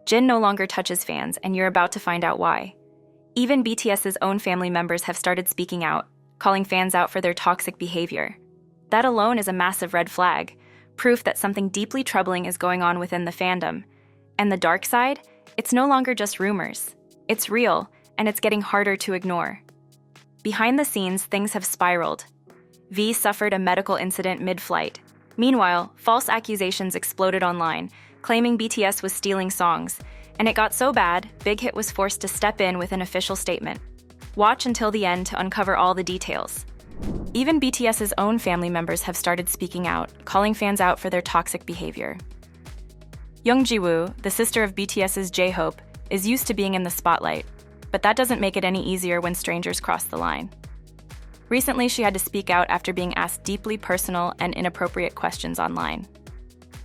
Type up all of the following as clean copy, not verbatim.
Jin no longer touches fans, and you're about to find out why. Even BTS's own family members have started speaking out, calling fans out for their toxic behavior. That alone is a massive red flag, proof that something deeply troubling is going on within the fandom. And the dark side? It's no longer just rumors. It's real, and it's getting harder to ignore. Behind the scenes, things have spiraled. V suffered a medical incident mid-flight. Meanwhile, false accusations exploded online, claiming BTS was stealing songs, and it got so bad, Big Hit was forced to step in with an official statement. Watch until the end to uncover all the details. Even BTS's own family members have started speaking out, calling fans out for their toxic behavior. Young Jiwoo, the sister of BTS's J-Hope, is used to being in the spotlight, but that doesn't make it any easier when strangers cross the line. Recently, she had to speak out after being asked deeply personal and inappropriate questions online.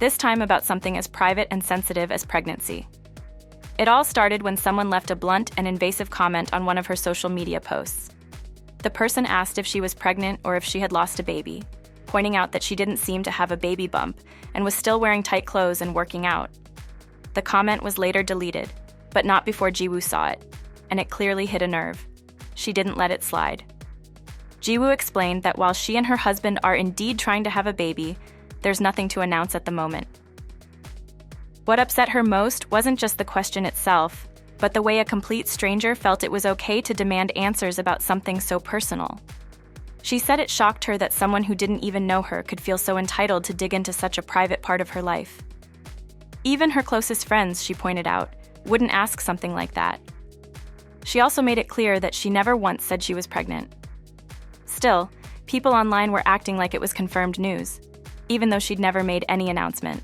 This time about something as private and sensitive as pregnancy. It all started when someone left a blunt and invasive comment on one of her social media posts. The person asked if she was pregnant or if she had lost a baby, pointing out that she didn't seem to have a baby bump and was still wearing tight clothes and working out. The comment was later deleted, but not before Jiwoo saw it, and it clearly hit a nerve. She didn't let it slide. Jiwoo explained that while she and her husband are indeed trying to have a baby, there's nothing to announce at the moment. What upset her most wasn't just the question itself, but the way a complete stranger felt it was okay to demand answers about something so personal. She said it shocked her that someone who didn't even know her could feel so entitled to dig into such a private part of her life. Even her closest friends, she pointed out, wouldn't ask something like that. She also made it clear that she never once said she was pregnant. Still, people online were acting like it was confirmed news, even though she'd never made any announcement.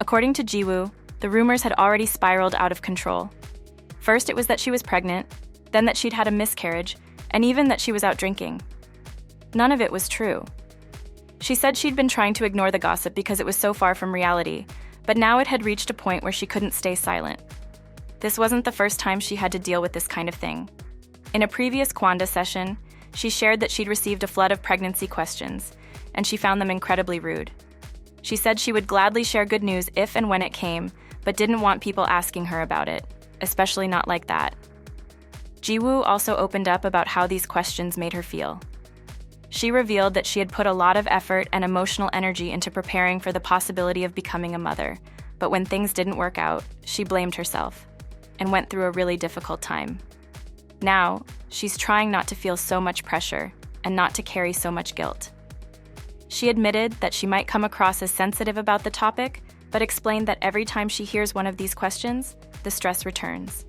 According to Jiwoo, the rumors had already spiraled out of control. First, it was that she was pregnant, then that she'd had a miscarriage, and even that she was out drinking. None of it was true. She said she'd been trying to ignore the gossip because it was so far from reality, but now it had reached a point where she couldn't stay silent. This wasn't the first time she had to deal with this kind of thing. In a previous Kwanda session, she shared that she'd received a flood of pregnancy questions, and she found them incredibly rude. She said she would gladly share good news if and when it came, but didn't want people asking her about it, especially not like that. Jiwoo also opened up about how these questions made her feel. She revealed that she had put a lot of effort and emotional energy into preparing for the possibility of becoming a mother, but when things didn't work out, she blamed herself and went through a really difficult time. Now, she's trying not to feel so much pressure and not to carry so much guilt. She admitted that she might come across as sensitive about the topic, but explained that every time she hears one of these questions, the stress returns.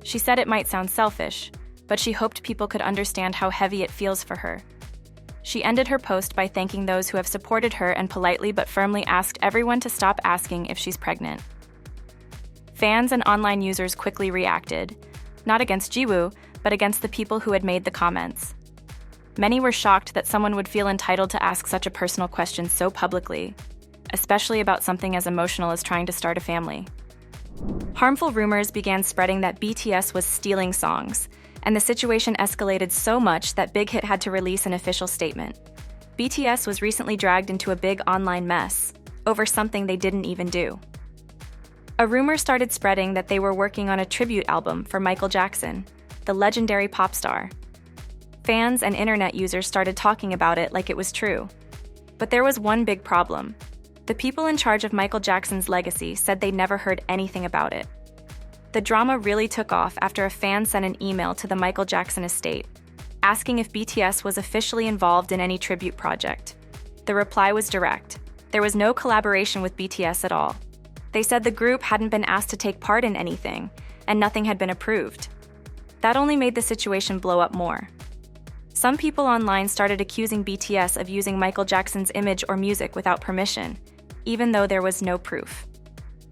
She said it might sound selfish, but she hoped people could understand how heavy it feels for her. She ended her post by thanking those who have supported her and politely but firmly asked everyone to stop asking if she's pregnant. Fans and online users quickly reacted, not against Jiwoo, but against the people who had made the comments. Many were shocked that someone would feel entitled to ask such a personal question so publicly, especially about something as emotional as trying to start a family. Harmful rumors began spreading that BTS was stealing songs, and the situation escalated so much that Big Hit had to release an official statement. BTS was recently dragged into a big online mess over something they didn't even do. A rumor started spreading that they were working on a tribute album for Michael Jackson, the legendary pop star. Fans and internet users started talking about it like it was true. But there was one big problem. The people in charge of Michael Jackson's legacy said they never heard anything about it. The drama really took off after a fan sent an email to the Michael Jackson estate, asking if BTS was officially involved in any tribute project. The reply was direct. There was no collaboration with BTS at all. They said the group hadn't been asked to take part in anything, and nothing had been approved. That only made the situation blow up more. Some people online started accusing BTS of using Michael Jackson's image or music without permission, even though there was no proof.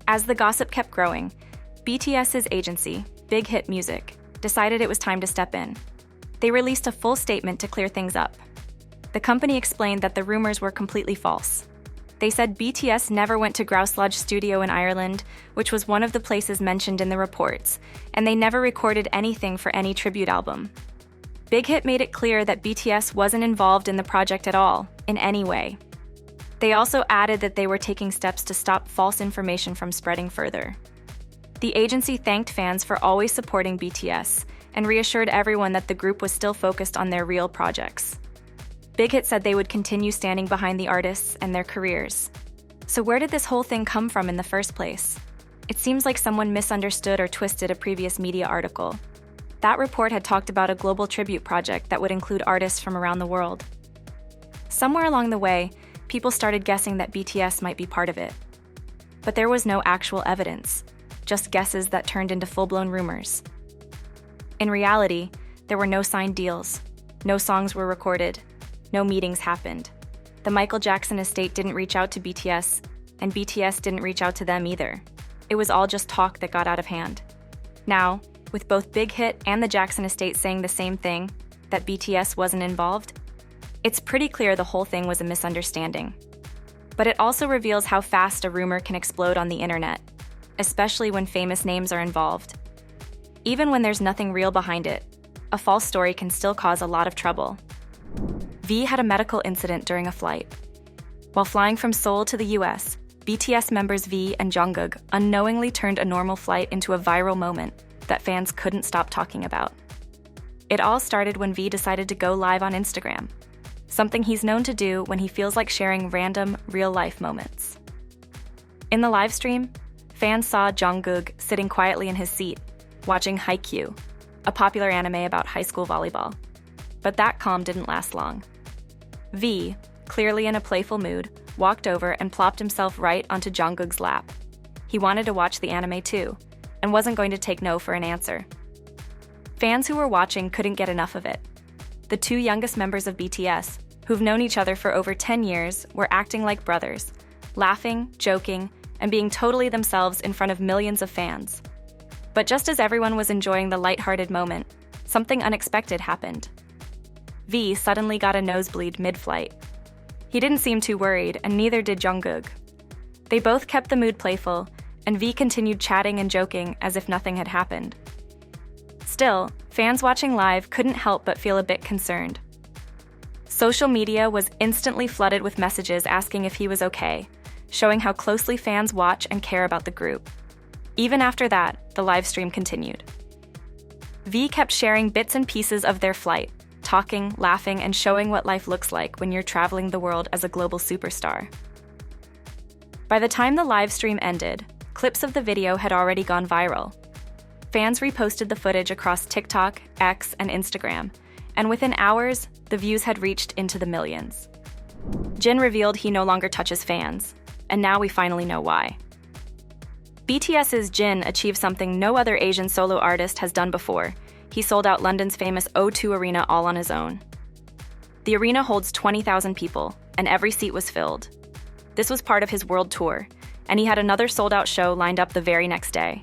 As the gossip kept growing, BTS's agency, Big Hit Music, decided it was time to step in. They released a full statement to clear things up. The company explained that the rumors were completely false. They said BTS never went to Grouse Lodge Studio in Ireland, which was one of the places mentioned in the reports, and they never recorded anything for any tribute album. Big Hit made it clear that BTS wasn't involved in the project at all, in any way. They also added that they were taking steps to stop false information from spreading further. The agency thanked fans for always supporting BTS and reassured everyone that the group was still focused on their real projects. Big Hit said they would continue standing behind the artists and their careers. So where did this whole thing come from in the first place? It seems like someone misunderstood or twisted a previous media article. That report had talked about a global tribute project that would include artists from around the world. Somewhere along the way, people started guessing that BTS might be part of it. But there was no actual evidence, just guesses that turned into full-blown rumors. In reality, there were no signed deals, no songs were recorded, no meetings happened. The Michael Jackson estate didn't reach out to BTS, and BTS didn't reach out to them either. It was all just talk that got out of hand. Now, with both Big Hit and the Jackson estate saying the same thing, that BTS wasn't involved, it's pretty clear the whole thing was a misunderstanding. But it also reveals how fast a rumor can explode on the internet, especially when famous names are involved. Even when there's nothing real behind it, a false story can still cause a lot of trouble. V had a medical incident during a flight. While flying from Seoul to the US, BTS members V and Jungkook unknowingly turned a normal flight into a viral moment that fans couldn't stop talking about. It all started when V decided to go live on Instagram, something he's known to do when he feels like sharing random, real-life moments. In the live stream, fans saw Jungkook sitting quietly in his seat, watching Haikyuu, a popular anime about high school volleyball. But that calm didn't last long. V, clearly in a playful mood, walked over and plopped himself right onto Jungkook's lap. He wanted to watch the anime too, and wasn't going to take no for an answer. Fans who were watching couldn't get enough of it. The two youngest members of BTS, who've known each other for over 10 years, were acting like brothers, laughing, joking, and being totally themselves in front of millions of fans. But just as everyone was enjoying the lighthearted moment, something unexpected happened. V suddenly got a nosebleed mid-flight. He didn't seem too worried, and neither did Jungkook. They both kept the mood playful, and V continued chatting and joking as if nothing had happened. Still, fans watching live couldn't help but feel a bit concerned. Social media was instantly flooded with messages asking if he was okay, showing how closely fans watch and care about the group. Even after that, the live stream continued. V kept sharing bits and pieces of their flight, talking, laughing, and showing what life looks like when you're traveling the world as a global superstar. By the time the live stream ended, clips of the video had already gone viral. Fans reposted the footage across TikTok, X, and Instagram, and within hours, the views had reached into the millions. Jin revealed he no longer touches fans, and now we finally know why. BTS's Jin achieved something no other Asian solo artist has done before. He sold out London's famous O2 Arena all on his own. The arena holds 20,000 people, and every seat was filled. This was part of his world tour, and he had another sold-out show lined up the very next day.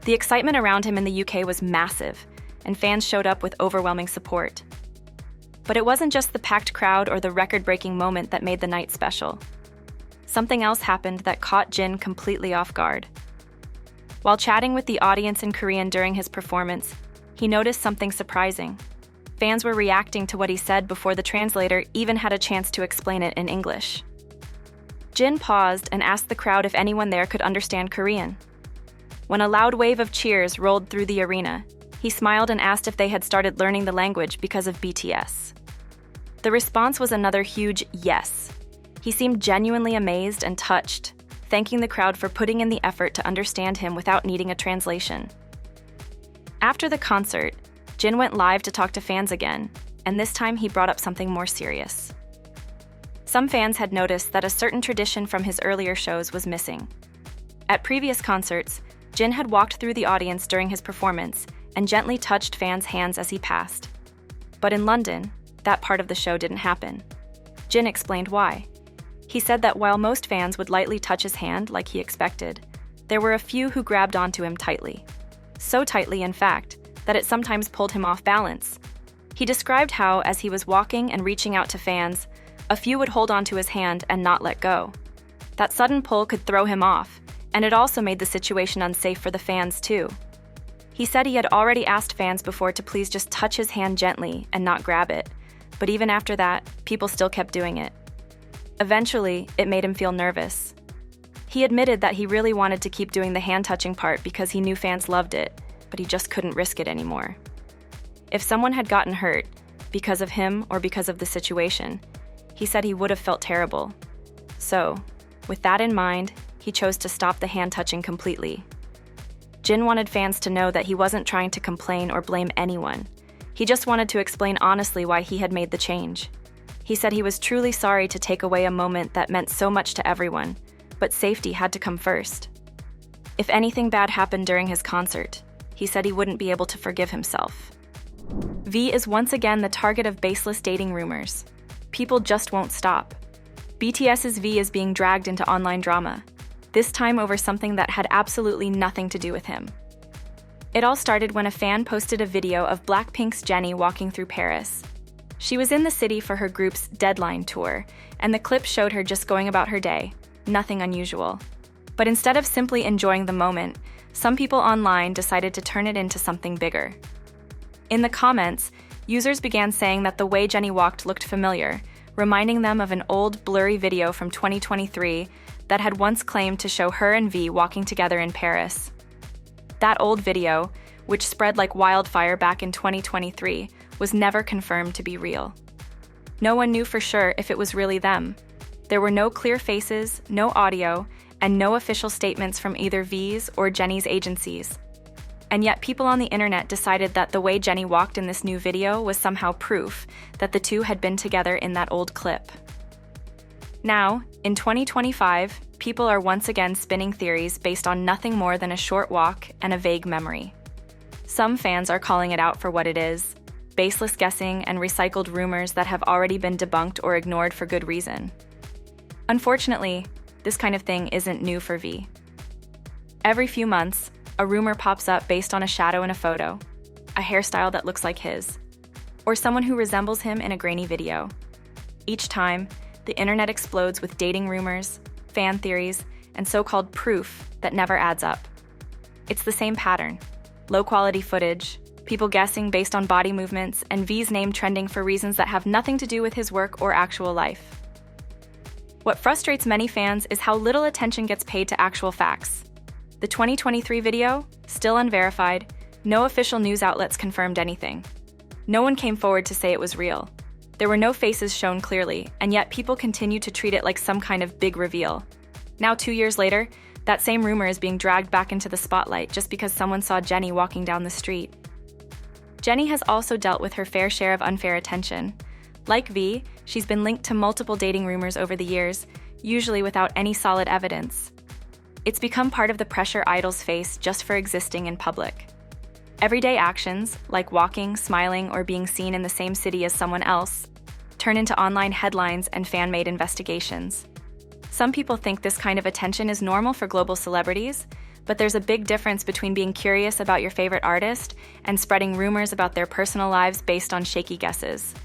The excitement around him in the UK was massive, and fans showed up with overwhelming support. But it wasn't just the packed crowd or the record-breaking moment that made the night special. Something else happened that caught Jin completely off guard. While chatting with the audience in Korean during his performance, he noticed something surprising. Fans were reacting to what he said before the translator even had a chance to explain it in English. Jin paused and asked the crowd if anyone there could understand Korean. When a loud wave of cheers rolled through the arena, he smiled and asked if they had started learning the language because of BTS. The response was another huge yes. He seemed genuinely amazed and touched, thanking the crowd for putting in the effort to understand him without needing a translation. After the concert, Jin went live to talk to fans again, and this time he brought up something more serious. Some fans had noticed that a certain tradition from his earlier shows was missing. At previous concerts, Jin had walked through the audience during his performance and gently touched fans' hands as he passed. But in London, that part of the show didn't happen. Jin explained why. He said that while most fans would lightly touch his hand like he expected, there were a few who grabbed onto him tightly. So tightly, in fact, that it sometimes pulled him off balance. He described how, as he was walking and reaching out to fans, a few would hold onto his hand and not let go. That sudden pull could throw him off, and it also made the situation unsafe for the fans too. He said he had already asked fans before to please just touch his hand gently and not grab it, but even after that, people still kept doing it. Eventually, it made him feel nervous. He admitted that he really wanted to keep doing the hand-touching part because he knew fans loved it, but he just couldn't risk it anymore. If someone had gotten hurt, because of him or because of the situation, he said he would have felt terrible. So, with that in mind, he chose to stop the hand-touching completely. Jin wanted fans to know that he wasn't trying to complain or blame anyone. He just wanted to explain honestly why he had made the change. He said he was truly sorry to take away a moment that meant so much to everyone, but safety had to come first. If anything bad happened during his concert, he said he wouldn't be able to forgive himself. V is once again the target of baseless dating rumors. People just won't stop. BTS's V is being dragged into online drama, this time over something that had absolutely nothing to do with him. It all started when a fan posted a video of Blackpink's Jennie walking through Paris. She was in the city for her group's Deadline tour, and the clip showed her just going about her day, nothing unusual. But instead of simply enjoying the moment, some people online decided to turn it into something bigger. In the comments, users began saying that the way Jennie walked looked familiar, reminding them of an old, blurry video from 2023 that had once claimed to show her and V walking together in Paris. That old video, which spread like wildfire back in 2023, was never confirmed to be real. No one knew for sure if it was really them. There were no clear faces, no audio, and no official statements from either V's or Jennie's agencies. And yet people on the internet decided that the way Jennie walked in this new video was somehow proof that the two had been together in that old clip. Now, in 2025, people are once again spinning theories based on nothing more than a short walk and a vague memory. Some fans are calling it out for what it is, baseless guessing and recycled rumors that have already been debunked or ignored for good reason. Unfortunately, this kind of thing isn't new for V. Every few months, a rumor pops up based on a shadow in a photo, a hairstyle that looks like his, or someone who resembles him in a grainy video. Each time, the internet explodes with dating rumors, fan theories, and so-called proof that never adds up. It's the same pattern: low-quality footage, people guessing based on body movements, and V's name trending for reasons that have nothing to do with his work or actual life. What frustrates many fans is how little attention gets paid to actual facts. The 2023 video, still unverified, no official news outlets confirmed anything. No one came forward to say it was real. There were no faces shown clearly, and yet people continue to treat it like some kind of big reveal. Now 2 years later, that same rumor is being dragged back into the spotlight just because someone saw Jennie walking down the street. Jennie has also dealt with her fair share of unfair attention. Like V, she's been linked to multiple dating rumors over the years, usually without any solid evidence. It's become part of the pressure idols face just for existing in public. Everyday actions, like walking, smiling, or being seen in the same city as someone else, turn into online headlines and fan-made investigations. Some people think this kind of attention is normal for global celebrities, but there's a big difference between being curious about your favorite artist and spreading rumors about their personal lives based on shaky guesses.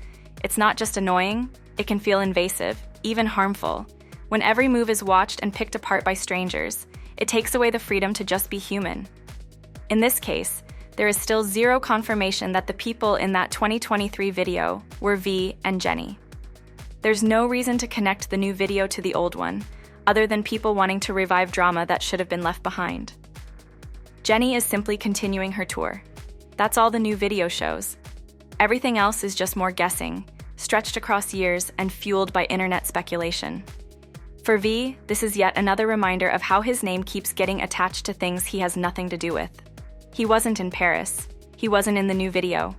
It's not just annoying, it can feel invasive, even harmful. When every move is watched and picked apart by strangers, it takes away the freedom to just be human. In this case, there is still zero confirmation that the people in that 2023 video were V and Jennie. There's no reason to connect the new video to the old one, other than people wanting to revive drama that should have been left behind. Jennie is simply continuing her tour. That's all the new video shows. Everything else is just more guessing, stretched across years and fueled by internet speculation. For V, this is yet another reminder of how his name keeps getting attached to things he has nothing to do with. He wasn't in Paris, he wasn't in the new video,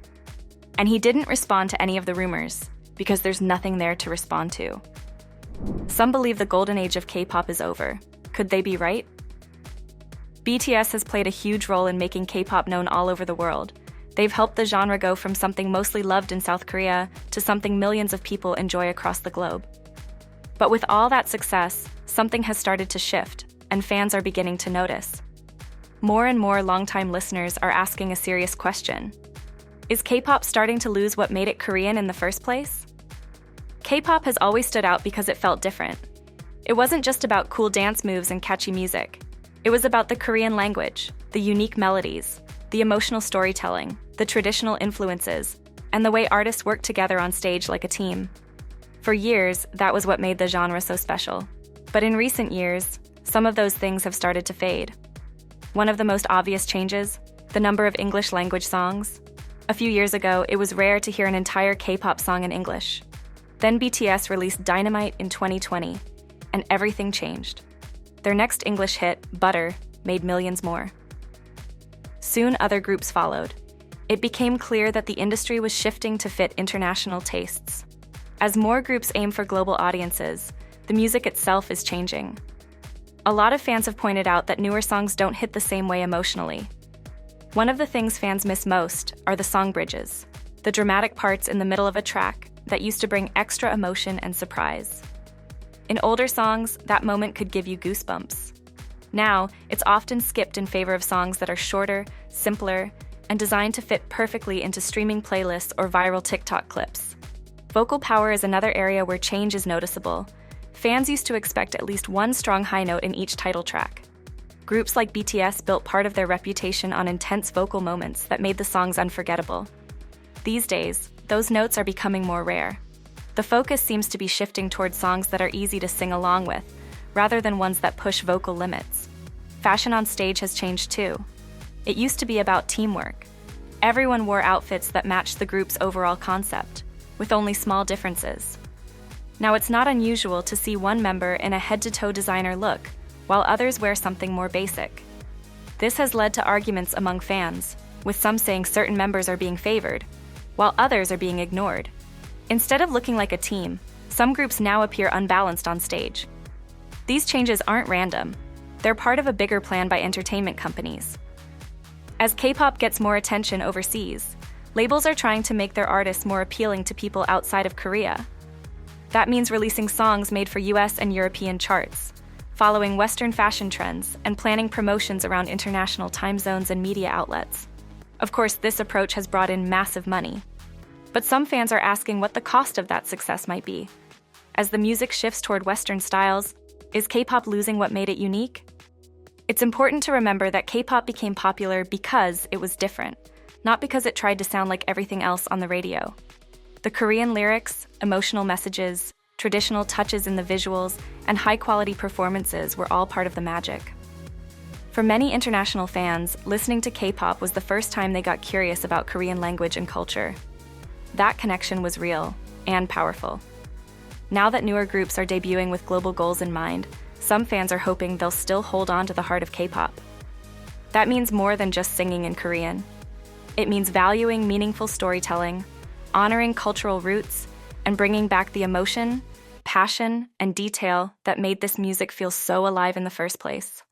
and he didn't respond to any of the rumors, because there's nothing there to respond to. Some believe the golden age of K-pop is over. Could they be right? BTS has played a huge role in making K-pop known all over the world. They've helped the genre go from something mostly loved in South Korea to something millions of people enjoy across the globe. But with all that success, something has started to shift, and fans are beginning to notice. More and more longtime listeners are asking a serious question. Is K-pop starting to lose what made it Korean in the first place? K-pop has always stood out because it felt different. It wasn't just about cool dance moves and catchy music. It was about the Korean language, the unique melodies, the emotional storytelling, the traditional influences, and the way artists worked together on stage like a team. For years, that was what made the genre so special. But in recent years, some of those things have started to fade. One of the most obvious changes, the number of English language songs. A few years ago, it was rare to hear an entire K-pop song in English. Then BTS released Dynamite in 2020, and everything changed. Their next English hit, Butter, made millions more. Soon other groups followed. It became clear that the industry was shifting to fit international tastes. As more groups aim for global audiences, the music itself is changing. A lot of fans have pointed out that newer songs don't hit the same way emotionally. One of the things fans miss most are the song bridges, the dramatic parts in the middle of a track that used to bring extra emotion and surprise. In older songs, that moment could give you goosebumps. Now, it's often skipped in favor of songs that are shorter, simpler, and designed to fit perfectly into streaming playlists or viral TikTok clips. Vocal power is another area where change is noticeable. Fans used to expect at least one strong high note in each title track. Groups like BTS built part of their reputation on intense vocal moments that made the songs unforgettable. These days, those notes are becoming more rare. The focus seems to be shifting towards songs that are easy to sing along with, rather than ones that push vocal limits. Fashion on stage has changed too. It used to be about teamwork. Everyone wore outfits that matched the group's overall concept, with only small differences. Now it's not unusual to see one member in a head-to-toe designer look, while others wear something more basic. This has led to arguments among fans, with some saying certain members are being favored, while others are being ignored. Instead of looking like a team, some groups now appear unbalanced on stage. These changes aren't random. They're part of a bigger plan by entertainment companies. As K-pop gets more attention overseas, labels are trying to make their artists more appealing to people outside of Korea. That means releasing songs made for US and European charts, following Western fashion trends, and planning promotions around international time zones and media outlets. Of course, this approach has brought in massive money. But some fans are asking what the cost of that success might be. As the music shifts toward Western styles, is K-pop losing what made it unique? It's important to remember that K-pop became popular because it was different, not because it tried to sound like everything else on the radio. The Korean lyrics, emotional messages, traditional touches in the visuals, and high-quality performances were all part of the magic. For many international fans, listening to K-pop was the first time they got curious about Korean language and culture. That connection was real and powerful. Now that newer groups are debuting with global goals in mind, some fans are hoping they'll still hold on to the heart of K-pop. That means more than just singing in Korean. It means valuing meaningful storytelling, honoring cultural roots, and bringing back the emotion, passion, and detail that made this music feel so alive in the first place.